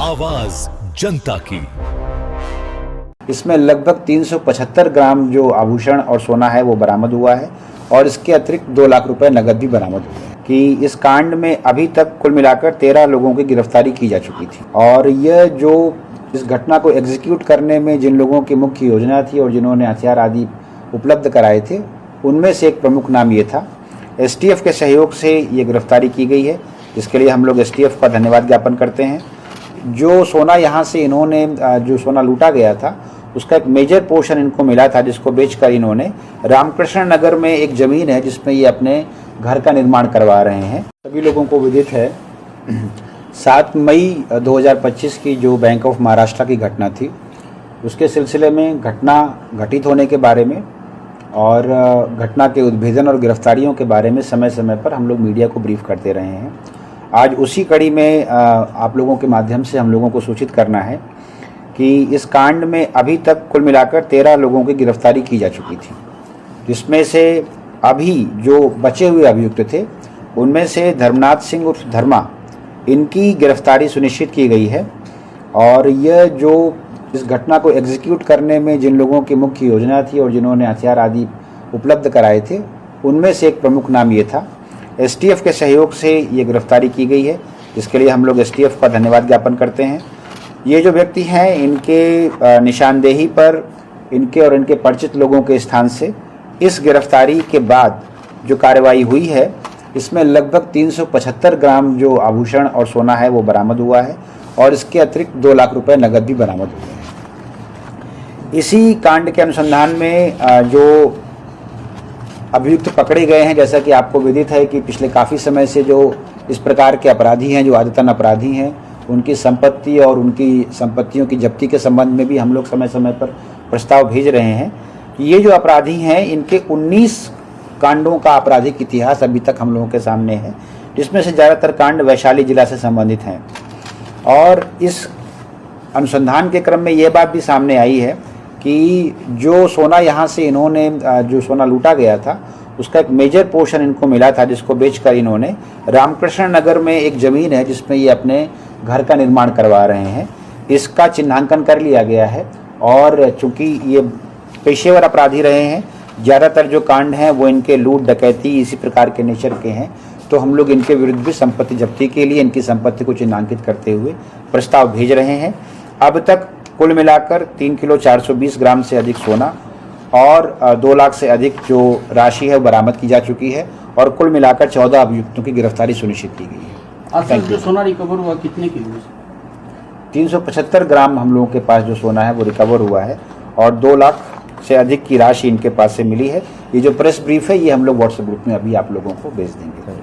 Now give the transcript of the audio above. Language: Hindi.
आवाज जनता की। इसमें लगभग 375 ग्राम जो आभूषण और सोना है वो बरामद हुआ है और इसके अतिरिक्त 2 लाख रुपए नगद भी बरामद हुए हैं। कि इस कांड में अभी तक कुल मिलाकर 13 लोगों की गिरफ्तारी की जा चुकी थी और यह जो इस घटना को एग्जीक्यूट करने में जिन लोगों की मुख्य योजना थी और जिन्होंने हथियार आदि उपलब्ध कराए थे, उनमें से एक प्रमुख नाम ये था। एसटीएफ के सहयोग से ये गिरफ्तारी की गई है, इसके लिए हम लोग एसटीएफ का धन्यवाद ज्ञापन करते हैं। जो सोना यहाँ से इन्होंने जो सोना लूटा गया था उसका एक मेजर पोर्शन इनको मिला था, जिसको बेचकर इन्होंने रामकृष्ण नगर में एक ज़मीन है जिसमें ये अपने घर का निर्माण करवा रहे हैं। सभी लोगों को विदित है 7 मई 2025 की जो बैंक ऑफ महाराष्ट्र की घटना थी, उसके सिलसिले में घटना घटित होने के बारे में और घटना के उद्भेदन और गिरफ्तारियों के बारे में समय समय पर हम लोग मीडिया को ब्रीफ करते रहे हैं। आज उसी कड़ी में आप लोगों के माध्यम से हम लोगों को सूचित करना है कि इस कांड में अभी तक कुल मिलाकर 13 लोगों की गिरफ्तारी की जा चुकी थी, जिसमें से अभी जो बचे हुए अभियुक्त थे उनमें से धर्मनाथ सिंह उर्फ धर्मा, इनकी गिरफ्तारी सुनिश्चित की गई है। और यह जो इस घटना को एग्जीक्यूट करने में जिन लोगों की मुख्य योजना थी और जिन्होंने हथियार आदि उपलब्ध कराए थे, उनमें से एक प्रमुख नाम ये था। एसटीएफ के सहयोग से ये गिरफ्तारी की गई है, इसके लिए हम लोग एसटीएफ का धन्यवाद ज्ञापन करते हैं। ये जो व्यक्ति हैं, इनके निशानदेही पर इनके और इनके परिचित लोगों के स्थान से इस गिरफ्तारी के बाद जो कार्रवाई हुई है, इसमें लगभग 375 ग्राम जो आभूषण और सोना है वो बरामद हुआ है और इसके अतिरिक्त 2 लाख रुपए नगद भी बरामद हुए हैं। इसी कांड के अनुसंधान में जो अभियुक्त पकड़े गए हैं, जैसा कि आपको विदित है कि पिछले काफ़ी समय से जो इस प्रकार के अपराधी हैं, जो आदतन अपराधी हैं, उनकी संपत्ति और उनकी संपत्तियों की जब्ती के संबंध में भी हम लोग समय समय पर प्रस्ताव भेज रहे हैं। ये जो अपराधी हैं, इनके 19 कांडों का आपराधिक इतिहास अभी तक हम लोगों के सामने है, जिसमें से ज़्यादातर कांड वैशाली जिला से संबंधित हैं। और इस अनुसंधान के क्रम में ये बात भी सामने आई है कि जो सोना यहाँ से इन्होंने जो सोना लूटा गया था उसका एक मेजर पोर्शन इनको मिला था, जिसको बेचकर इन्होंने रामकृष्ण नगर में एक ज़मीन है जिसमें ये अपने घर का निर्माण करवा रहे हैं, इसका चिन्हांकन कर लिया गया है। और चूंकि ये पेशेवर अपराधी रहे हैं, ज़्यादातर जो कांड हैं वो इनके लूट डकैती इसी प्रकार के नेचर के हैं, तो हम लोग इनके विरुद्ध भी संपत्ति जब्ती के लिए इनकी संपत्ति को चिन्हांकित करते हुए प्रस्ताव भेज रहे हैं। अब तक कुल मिलाकर 3 किलो 420 ग्राम से अधिक सोना और 2 लाख से अधिक जो राशि है बरामद की जा चुकी है और कुल मिलाकर 14 अभियुक्तों की गिरफ्तारी सुनिश्चित की गई है। आज जो सोना रिकवर हुआ कितने किलो? 375 ग्राम हम लोगों के पास जो सोना है वो रिकवर हुआ है और 2 लाख से अधिक की राशि इनके पास से मिली है। ये जो प्रेस ब्रीफ है ये हम लोग व्हाट्सएप ग्रुप में अभी आप लोगों को भेज देंगे।